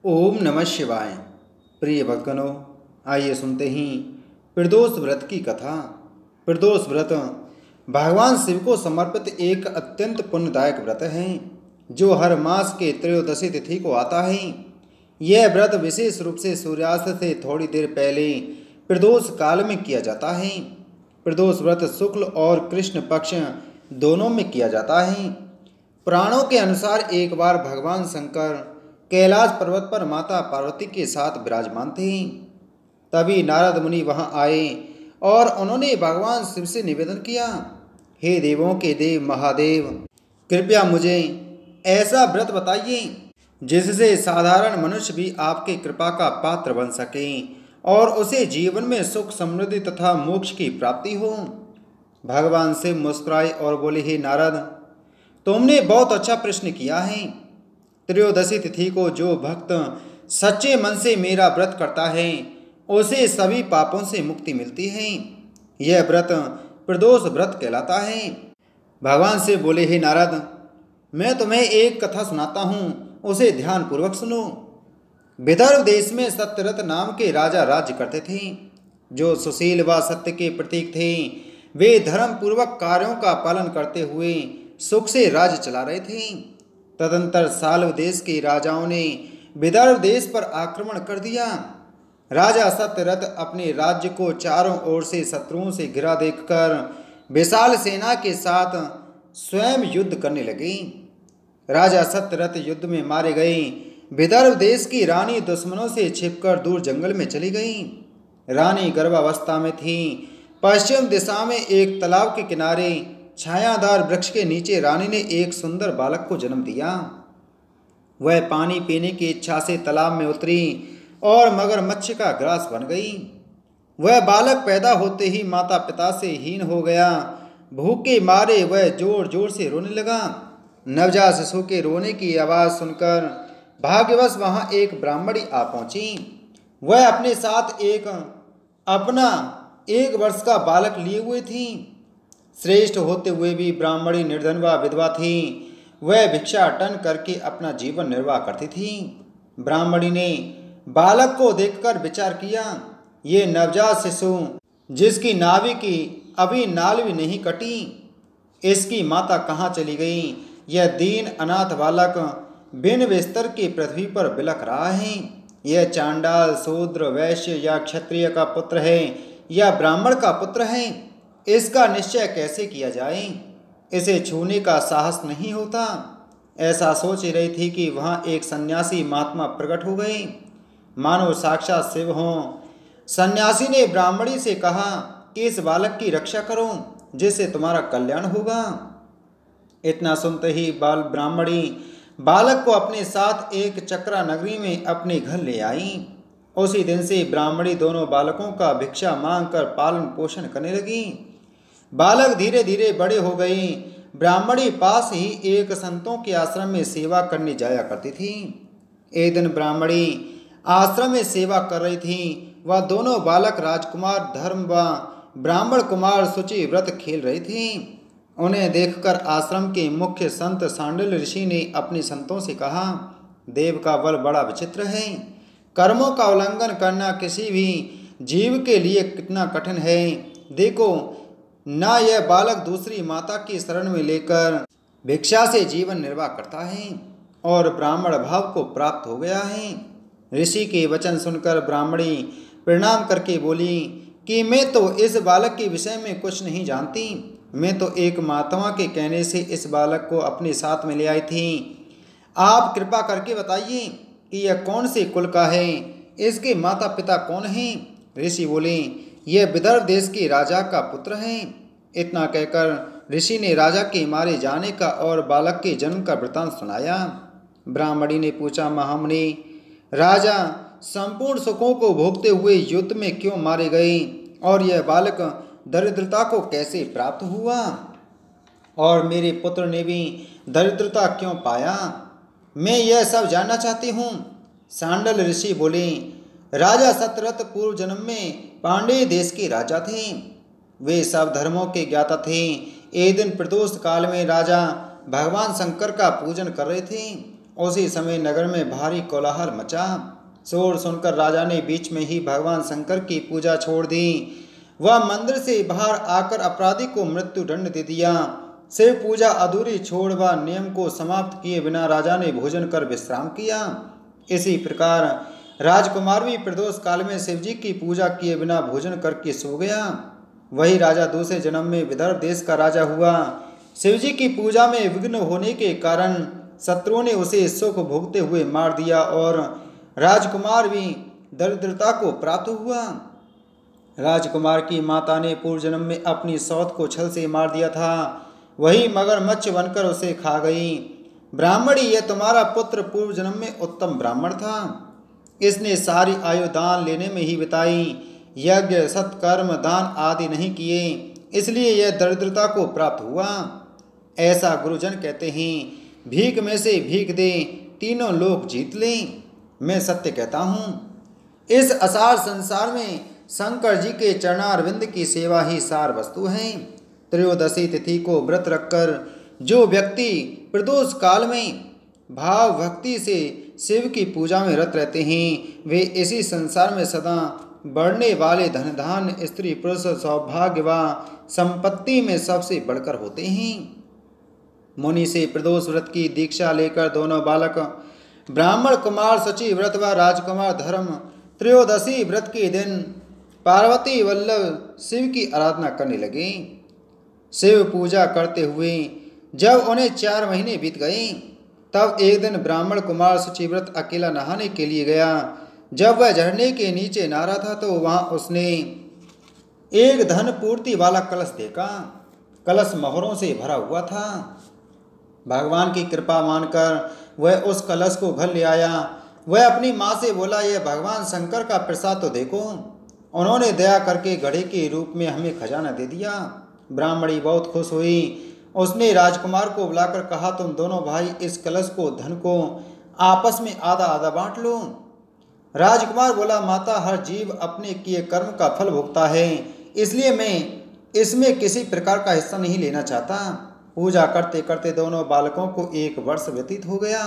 ओम नमः शिवाय। प्रिय भक्तों, आइए सुनते हैं प्रदोष व्रत की कथा। प्रदोष व्रत भगवान शिव को समर्पित एक अत्यंत पुण्यदायक व्रत है जो हर मास के त्रयोदशी तिथि को आता है। यह व्रत विशेष रूप से सूर्यास्त से थोड़ी देर पहले प्रदोष काल में किया जाता है। प्रदोष व्रत शुक्ल और कृष्ण पक्ष दोनों में किया जाता है। पुराणों के अनुसार एक बार भगवान शंकर कैलाश पर्वत पर माता पार्वती के साथ विराजमान थे। तभी नारद मुनि वहां आए और उन्होंने भगवान शिव से निवेदन किया, हे देवों के देव महादेव, कृपया मुझे ऐसा व्रत बताइए जिससे साधारण मनुष्य भी आपके कृपा का पात्र बन सके और उसे जीवन में सुख समृद्धि तथा मोक्ष की प्राप्ति हो। भगवान शिव मुस्कुराए और बोले, हे नारद, तुमने बहुत अच्छा प्रश्न किया है। त्रयोदशी तिथि को जो भक्त सच्चे मन से मेरा व्रत करता है उसे सभी पापों से मुक्ति मिलती है। यह व्रत प्रदोष व्रत कहलाता है। भगवान से बोले, हे नारद, मैं तुम्हें एक कथा सुनाता हूँ, उसे ध्यानपूर्वक सुनो। विदर्भ देश में सत्यरथ नाम के राजा राज्य करते थे, जो सुशील व सत्य के प्रतीक थे। वे धर्म पूर्वक कार्यों का पालन करते हुए सुख से राज्य चला रहे थे। तदंतर साल्व देश के राजाओं ने विदर्भ देश पर आक्रमण कर दिया। राजा सत्यरथ अपने राज्य को चारों ओर से शत्रुओं से घिरा देखकर विशाल सेना के साथ स्वयं युद्ध करने लगे। राजा सत्यरथ युद्ध में मारे गए। विदर्भ देश की रानी दुश्मनों से छिपकर दूर जंगल में चली गई। रानी गर्भावस्था में थी। पश्चिम दिशा में एक तालाब के किनारे छायादार वृक्ष के नीचे रानी ने एक सुंदर बालक को जन्म दिया। वह पानी पीने की इच्छा से तालाब में उतरी और मगरमच्छ का ग्रास बन गई। वह बालक पैदा होते ही माता पिता से हीन हो गया। भूख के मारे वह जोर जोर से रोने लगा। नवजात शिशु के रोने की आवाज़ सुनकर भाग्यवश वहां एक ब्राह्मणी आ पहुंची। वह अपने साथ अपना 1 वर्ष का बालक लिए हुए थी। श्रेष्ठ होते हुए भी ब्राह्मणी निर्धन व विधवा थी। वह भिक्षाटन करके अपना जीवन निर्वाह करती थी। ब्राह्मणी ने बालक को देखकर विचार किया, ये नवजात शिशु जिसकी नाभि की अभी नाल भी नहीं कटी, इसकी माता कहाँ चली गई? यह दीन अनाथ बालक बिन बिस्तर के पृथ्वी पर बिलख रहा है। यह चांडाल, शूद्र, वैश्य या क्षत्रिय का पुत्र है या ब्राह्मण का पुत्र है, इसका निश्चय कैसे किया जाए? इसे छूने का साहस नहीं होता। ऐसा सोच रही थी कि वहाँ एक सन्यासी महात्मा प्रकट हो गए, मानो साक्षात शिव हों। सन्यासी ने ब्राह्मणी से कहा कि इस बालक की रक्षा करो, जिससे तुम्हारा कल्याण होगा। इतना सुनते ही ब्राह्मणी बालक को अपने साथ एक चक्रा नगरी में अपने घर ले आई। उसी दिन से ब्राह्मणी दोनों बालकों का भिक्षा मांगकर पालन पोषण करने लगी। बालक धीरे धीरे बड़े हो गए। ब्राह्मणी पास ही एक संतों के आश्रम में सेवा करने जाया करती थी। एक दिन ब्राह्मणी आश्रम में सेवा कर रही थी। वह दोनों बालक राजकुमार धर्म व ब्राह्मण कुमार शुचि व्रत खेल रहे थे। उन्हें देखकर आश्रम के मुख्य संत सांडिल्य ऋषि ने अपने संतों से कहा, देव का बल बड़ा विचित्र है। कर्मों का उल्लंघन करना किसी भी जीव के लिए कितना कठिन है। देखो ना, यह बालक दूसरी माता की शरण में लेकर भिक्षा से जीवन निर्वाह करता है और ब्राह्मण भाव को प्राप्त हो गया है। ऋषि के वचन सुनकर ब्राह्मणी प्रणाम करके बोली कि मैं तो इस बालक के विषय में कुछ नहीं जानती। मैं तो एक महात्मा के कहने से इस बालक को अपने साथ में ले आई थी। आप कृपा करके बताइए कि यह कौन से कुल का है, इसके माता पिता कौन हैं? ऋषि बोले, यह विदर्भ देश के राजा का पुत्र है। इतना कहकर ऋषि ने राजा के मारे जाने का और बालक के जन्म का वृतांत सुनाया। ब्राह्मणी ने पूछा, महामुनि, राजा संपूर्ण सुखों को भोगते हुए युद्ध में क्यों मारे गए और यह बालक दरिद्रता को कैसे प्राप्त हुआ और मेरे पुत्र ने भी दरिद्रता क्यों पाया? मैं यह सब जानना चाहती हूँ। सांडल ऋषि बोले, राजा सत्यरथ पूर्व जन्म में पांडेय देश के राजा थे। वे सब धर्मों के ज्ञाता थे। एक दिन प्रदोष काल में राजा भगवान शंकर का पूजन कर रहे थे। उसी समय नगर में भारी कोलाहल मचा। शोर सुनकर राजा ने बीच में ही भगवान शंकर की पूजा छोड़ दी। वह मंदिर से बाहर आकर अपराधी को मृत्यु दंड दे दिया। शिव पूजा अधूरी छोड़ व नियम को समाप्त किए बिना राजा ने भोजन कर विश्राम किया। इसी प्रकार राजकुमार भी प्रदोष काल में शिव जी की पूजा किए बिना भोजन करके सो गया। वही राजा दूसरे जन्म में विदर्भ देश का राजा हुआ। शिव जी की पूजा में विघ्न होने के कारण शत्रुओं ने उसे शोक भोगते हुए मार दिया और राजकुमार भी दरिद्रता को प्राप्त हुआ। राजकुमार की माता ने पूर्व जन्म में अपनी सौत को छल से मार दिया था। वही मगरमच्छ बनकर उसे खा गई। ब्राह्मणी, यह तुम्हारा पुत्र पूर्व जन्म में उत्तम ब्राह्मण था। इसने सारी आयु दान लेने में ही बिताई, यज्ञ सत्कर्म दान आदि नहीं किए, इसलिए यह दरिद्रता को प्राप्त हुआ। ऐसा गुरुजन कहते हैं, भीख में से भीख दे तीनों लोक जीत ले। मैं सत्य कहता हूँ, इस असार संसार में शंकर जी के चरणारविंद की सेवा ही सार वस्तु है। त्रयोदशी तिथि को व्रत रखकर जो व्यक्ति प्रदोष काल में भाव भक्ति से शिव की पूजा में रत रहते हैं, वे इसी संसार में सदा बढ़ने वाले धन धान्य स्त्री पुरुष सौभाग्य व संपत्ति में सबसे बढ़कर होते हैं। मुनि से प्रदोष व्रत की दीक्षा लेकर दोनों बालक ब्राह्मण कुमार शची व्रत व राजकुमार धर्म त्रयोदशी व्रत के दिन पार्वती वल्लभ शिव की आराधना करने लगे। शिव पूजा करते हुए जब उन्हें 4 महीने बीत गए, तब एक दिन ब्राह्मण कुमार शुचिव्रत अकेला नहाने के लिए गया। जब वह झरने के नीचे नहा रहा था तो वहां उसने एक धन पूर्ति वाला कलश देखा। कलश मोहरों से भरा हुआ था। भगवान की कृपा मानकर वह उस कलश को घर ले आया। वह अपनी माँ से बोला, यह भगवान शंकर का प्रसाद तो देखो। उन्होंने दया करके घड़े के रूप में हमें खजाना दे दिया। ब्राह्मणी बहुत खुश हुई। उसने राजकुमार को बुलाकर कहा, तुम दोनों भाई इस कलश को धन को आपस में आधा आधा बांट लो। राजकुमार बोला, माता, हर जीव अपने किए कर्म का फल भोगता है, इसलिए मैं इसमें किसी प्रकार का हिस्सा नहीं लेना चाहता। पूजा करते करते दोनों बालकों को 1 वर्ष व्यतीत हो गया।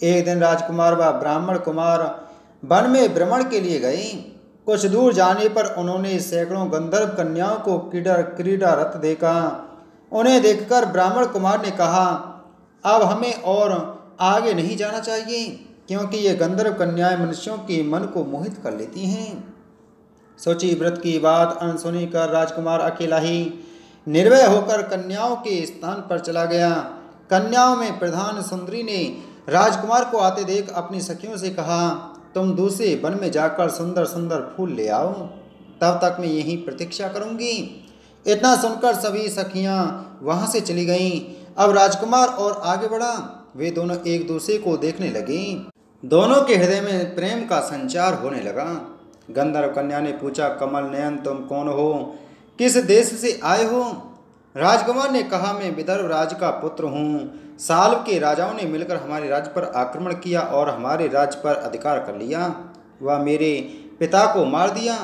एक दिन राजकुमार व ब्राह्मण कुमार वन में भ्रमण के लिए गए। कुछ दूर जाने पर उन्होंने सैकड़ों गंधर्व कन्याओं को क्रीड़ारत देखा। उन्हें देखकर ब्राह्मण कुमार ने कहा, अब हमें और आगे नहीं जाना चाहिए, क्योंकि ये गंधर्व कन्याएं मनुष्यों के मन को मोहित कर लेती हैं। शुचि व्रत की बात अनसुनी कर राजकुमार अकेला ही निर्भय होकर कन्याओं के स्थान पर चला गया। कन्याओं में प्रधान सुंदरी ने राजकुमार को आते देख अपनी सखियों से कहा, तुम दूसरे वन में जाकर सुंदर सुंदर फूल ले आओ, तब तक मैं यहीं प्रतीक्षा करूंगी। इतना सुनकर सभी सखियां वहां से चली गईं। अब राजकुमार और आगे बढ़ा। वे दोनों एक दूसरे को देखने लगे। दोनों के हृदय में प्रेम का संचार होने लगा। गंधर्व कन्या ने पूछा, कमल नयन, तुम कौन हो, किस देश से आए हो? राजकुमार ने कहा, मैं विदर्भ राज का पुत्र हूँ। साल के राजाओं ने मिलकर हमारे राज्य पर आक्रमण किया और हमारे राज्य पर अधिकार कर लिया। वह मेरे पिता को मार दिया।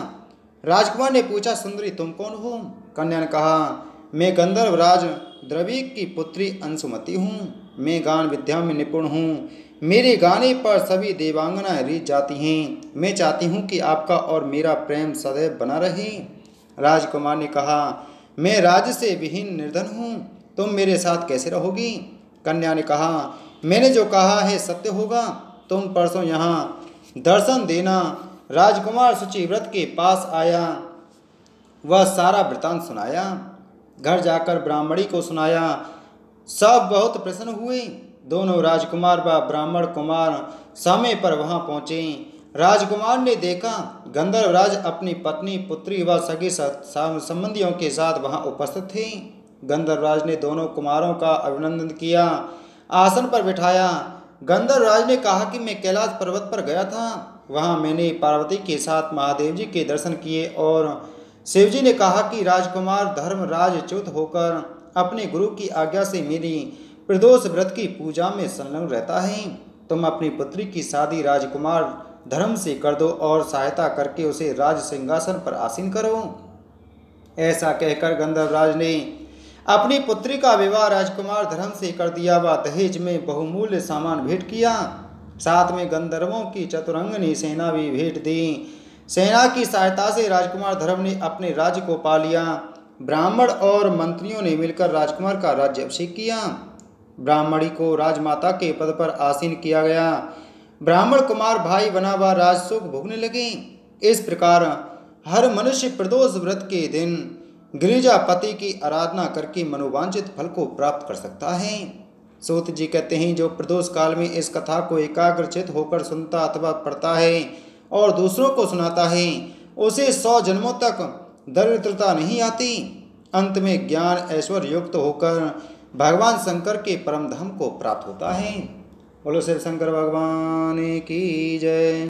राजकुमार ने पूछा, सुंदरी, तुम कौन हो? कन्या ने कहा, मैं गंधर्व राज द्रविक की पुत्री अंशुमति हूँ। मैं गान विद्या में निपुण हूँ। मेरे गाने पर सभी देवांगनाएं रीझ जाती हैं। मैं चाहती हूँ कि आपका और मेरा प्रेम सदैव बना रहे। राजकुमार ने कहा, मैं राज्य से विहीन निर्धन हूँ, तुम मेरे साथ कैसे रहोगी? कन्या ने कहा, मैंने जो कहा है सत्य होगा, तुम परसों यहाँ दर्शन देना। राजकुमार शुचिव्रत के पास आया। वह सारा वृतांत सुनाया। घर जाकर ब्राह्मणी को सुनाया। सब बहुत प्रसन्न हुए। दोनों राजकुमार व ब्राह्मण कुमार समय पर वहां पहुंचे। राजकुमार ने देखा गंधर्वराज अपनी पत्नी, पुत्री व सगे संबंधियों के साथ वहां उपस्थित थे। गंधर्वराज ने दोनों कुमारों का अभिनंदन किया, आसन पर बिठाया। गंधर्वराज ने कहा कि मैं कैलाश पर्वत पर गया था। वहां मैंने पार्वती के साथ महादेव जी के दर्शन किए और शिवजी ने कहा कि राजकुमार धर्मराज च्युत होकर अपने गुरु की आज्ञा से मेरी प्रदोष व्रत की पूजा में संलग्न रहता है। तुम अपनी पुत्री की शादी राजकुमार धर्म से कर दो और सहायता करके उसे राज सिंहासन पर आसीन करो। ऐसा कहकर गंधर्वराज ने अपनी पुत्री का विवाह राजकुमार धर्म से कर दिया व दहेज में बहुमूल्य सामान भेंट किया। साथ में गंधर्वों की चतुरंगनी सेना भी भेंट दी। सेना की सहायता से राजकुमार धर्म ने अपने राज्य को पा लिया। ब्राह्मण और मंत्रियों ने मिलकर राजकुमार का राज्य अभिषेक किया। ब्राह्मणी को राजमाता के पद पर आसीन किया गया। ब्राह्मण कुमार भाई बना व राजसुख भोगने लगे। इस प्रकार हर मनुष्य प्रदोष व्रत के दिन गिरिजापति की आराधना करके मनोवांछित फल को प्राप्त कर सकता है। सूत जी कहते हैं, जो प्रदोष काल में इस कथा को एकाग्रचित होकर सुनता अथवा पढ़ता है और दूसरों को सुनाता है, उसे 100 जन्मों तक दरिद्रता नहीं आती। अंत में ज्ञान ऐश्वर्य युक्त होकर भगवान शंकर के परम धाम को प्राप्त होता है। बोलो शिव शंकर भगवान की जय।